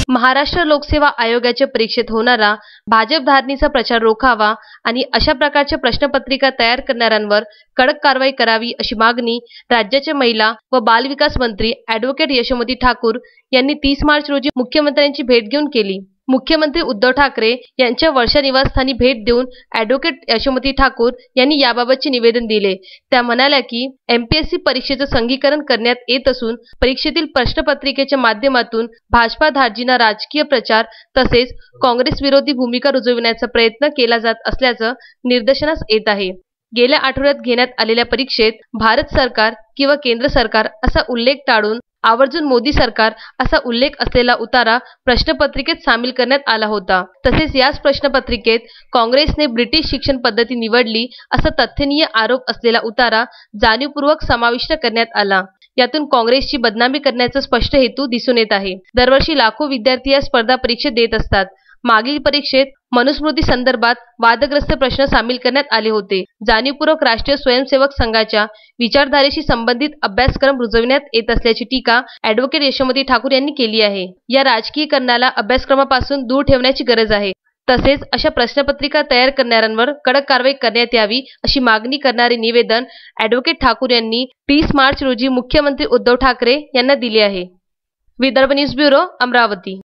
महाराष्ट्र लोकसेवा आयोगाच्या परीक्षेत होणारा भाजप धारणीचा प्रचार रोखावा आणि अशा प्रकारच्या प्रश्नपत्रिका तयार करणाऱ्यांवर कडक कारवाई करावी अशी मागणी राज्याचे महिला व बालविकास मंत्री ॲडव्होकेट यशोमती ठाकूर यांनी 30 मार्च रोजी मुख्यमंत्र्यांची भेट घेऊन केली। मुख्यमंत्री उद्धव ठाकरे यांच्या वर्षा निवासस्थानी भेट देऊन ॲडव्होकेट यशोमती ठाकूर यांनी याबाबतचे निवेदन दिले। त्या म्हणाल्या की एमपीएससी परीक्षेचं संगीकरण करण्यात येत असून परीक्षेतील प्रश्नपत्रिकेच्या माध्यमातून भाजपा धार्जिणा राजकीय प्रचार तसेच काँग्रेस विरोधी भूमिका रुजविण्याचा प्रयत्न केला जात असल्याचं निदर्शनास येत आहे। गेल्या आठवड्यात घेण्यात आलेल्या परीक्षेत भारत सरकार किंवा केंद्र सरकार असा उल्लेख टाळून आवर्जून मोदी सरकार असा उल्लेख असलेला उतारा प्रश्नपत्रिकेत सामील करण्यात आला होता। तसेच याच प्रश्नपत्रिकेत काँग्रेसने ब्रिटिश शिक्षण पद्धती निवडली असा तथ्यनीय आरोप असलेला उतारा जाणीवपूर्वक समाविष्ट करण्यात आला। यातून काँग्रेसची बदनामी करण्याचा स्पष्ट हेतू दिसून येत आहे। दरवर्षी लाखो विद्यार्थी या स्पर्धा परीक्षा देत असतात। मागील परीक्षेत मनुस्मृती संदर्भात वादग्रस्त प्रश्न सामील करण्यात आले होते। जाणीवपूर्वक राष्ट्रीय स्वयंसेवक संघाच्या विचारधारेशी संबंधित अभ्यासक्रम रुजविण्यात येत असल्याची टीका ॲडव्होकेट यशोमती ठाकूर यांनी केली आहे। या राजकीयकरणाला अभ्यासक्रमापासून दूर ठेवण्याची गरज आहे। तसेच अशा प्रश्नपत्रिका तयार करणाऱ्यांवर कडक कारवाई करण्यात यावी अशी मागणी करणारे निवेदन ॲडव्होकेट ठाकूर यांनी 30 मार्च रोजी मुख्यमंत्री उद्धव ठाकरे यांना दिले आहे। Vidarbha news bureau, Amravati.